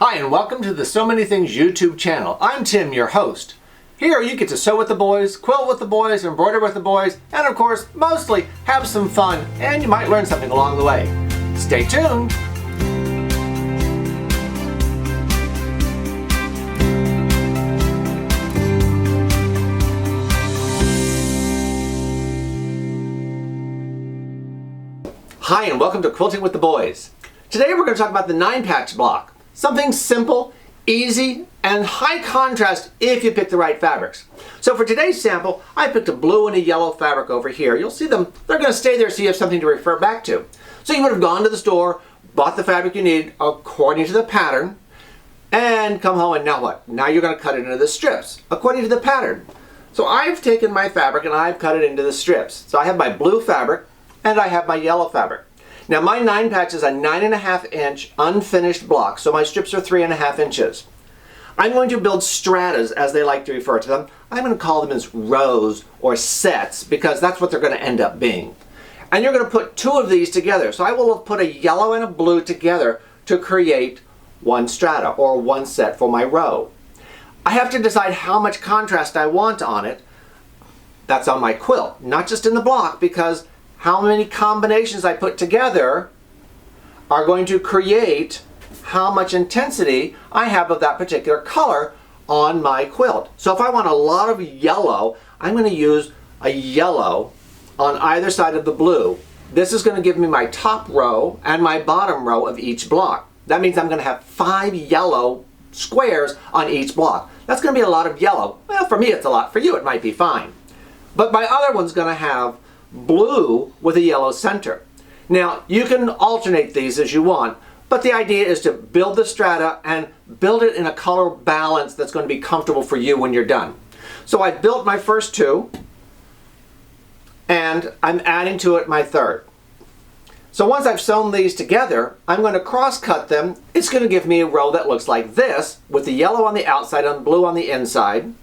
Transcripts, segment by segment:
Hi, and welcome to the So Many Things YouTube channel. I'm Tim, your host. Here you get to sew with the boys, quilt with the boys, embroider with the boys, and of course, mostly have some fun, and you might learn something along the way. Stay tuned! Hi, and welcome to Quilting with the Boys. Today we're going to talk about the 9-patch block. Something simple, easy, and high contrast if you pick the right fabrics. So for today's sample, I picked a blue and a yellow fabric over here. You'll see them, they're going to stay there so you have something to refer back to. So you would have gone to the store, bought the fabric you need according to the pattern, and come home and now what? Now you're going to cut it into the strips according to the pattern. So I've taken my fabric and I've cut it into the strips. So I have my blue fabric and I have my yellow fabric. Now my 9-patch is a 9.5 inch unfinished block, so my strips are 3.5 inches. I'm going to build stratas, as they like to refer to them. I'm going to call them as rows or sets because that's what they're going to end up being. And you're going to put two of these together. So I will have put a yellow and a blue together to create one strata or one set for my row. I have to decide how much contrast I want on it. That's on my quilt, not just in the block, because how many combinations I put together are going to create how much intensity I have of that particular color on my quilt. So if I want a lot of yellow, I'm going to use a yellow on either side of the blue. This is going to give me my top row and my bottom row of each block. That means I'm going to have 5 yellow squares on each block. That's going to be a lot of yellow. Well, for me it's a lot. For you it might be fine. But my other one's going to have blue with a yellow center. Now you can alternate these as you want, but the idea is to build the strata and build it in a color balance that's going to be comfortable for you when you're done. So I built my first two and I'm adding to it my third. So once I've sewn these together, I'm going to cross cut them. It's going to give me a row that looks like this with the yellow on the outside and blue on the inside,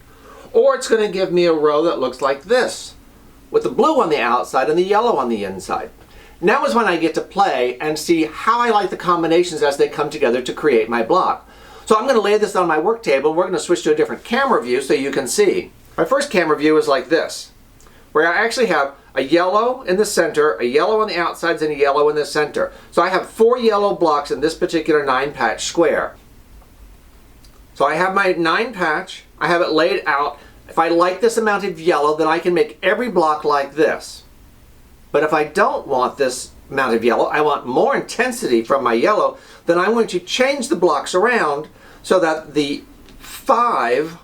or it's going to give me a row that looks like this with the blue on the outside and the yellow on the inside. Now is when I get to play and see how I like the combinations as they come together to create my block. So I'm going to lay this on my work table. We're going to switch to a different camera view so you can see. My first camera view is like this, where I actually have a yellow in the center, a yellow on the outsides, and a yellow in the center. So I have 4 yellow blocks in this particular 9-patch square. So I have my 9-patch, I have it laid out. If I like this amount of yellow, then I can make every block like this. But if I don't want this amount of yellow, I want more intensity from my yellow, then I'm going to change the blocks around so that the 5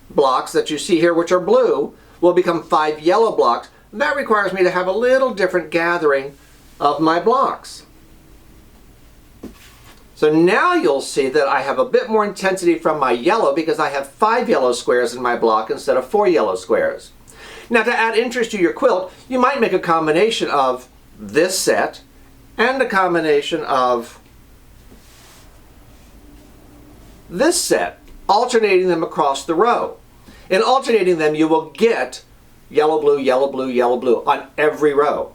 blocks that you see here, which are blue, will become 5 yellow blocks. That requires me to have a little different gathering of my blocks. So now you'll see that I have a bit more intensity from my yellow because I have 5 yellow squares in my block instead of 4 yellow squares. Now to add interest to your quilt, you might make a combination of this set and a combination of this set, alternating them across the row. In alternating them, you will get yellow, blue, yellow, blue, yellow, blue on every row.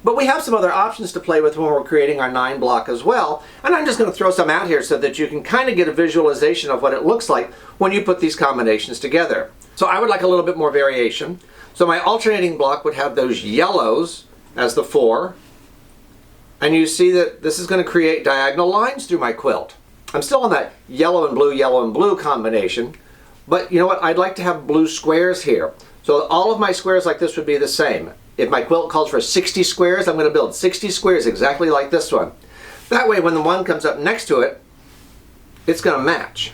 But we have some other options to play with when we're creating our 9 block as well, and I'm just going to throw some out here so that you can kind of get a visualization of what it looks like when you put these combinations together. So I would like a little bit more variation. So my alternating block would have those yellows as the 4, and you see that this is going to create diagonal lines through my quilt. I'm still on that yellow and blue combination, but you know what? I'd like to have blue squares here. So all of my squares like this would be the same. If my quilt calls for 60 squares, I'm going to build 60 squares exactly like this one. That way when the one comes up next to it, it's going to match.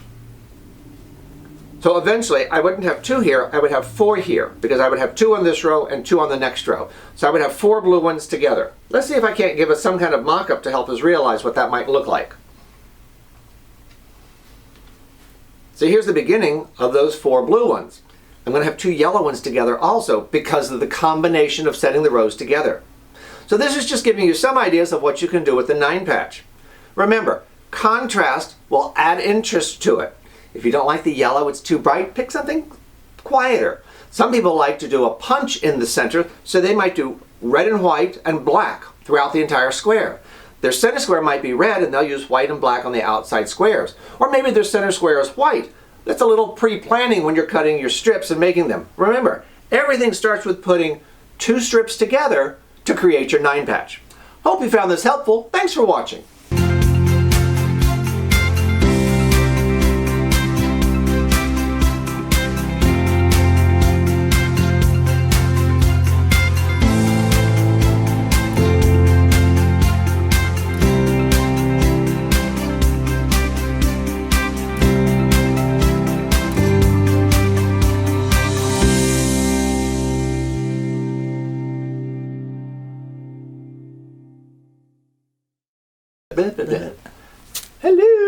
So eventually I wouldn't have 2 here, I would have 4 here because I would have 2 on this row and 2 on the next row. So I would have 4 blue ones together. Let's see if I can't give us some kind of mock-up to help us realize what that might look like. So here's the beginning of those 4 blue ones. I'm going to have 2 yellow ones together also because of the combination of setting the rows together. So this is just giving you some ideas of what you can do with the 9-patch. Remember, contrast will add interest to it. If you don't like the yellow, it's too bright, pick something quieter. Some people like to do a punch in the center, so they might do red and white and black throughout the entire square. Their center square might be red and they'll use white and black on the outside squares. Or maybe their center square is white. That's a little pre-planning when you're cutting your strips and making them. Remember, everything starts with putting 2 strips together to create your 9-patch. Hope you found this helpful. Thanks for watching. Hello.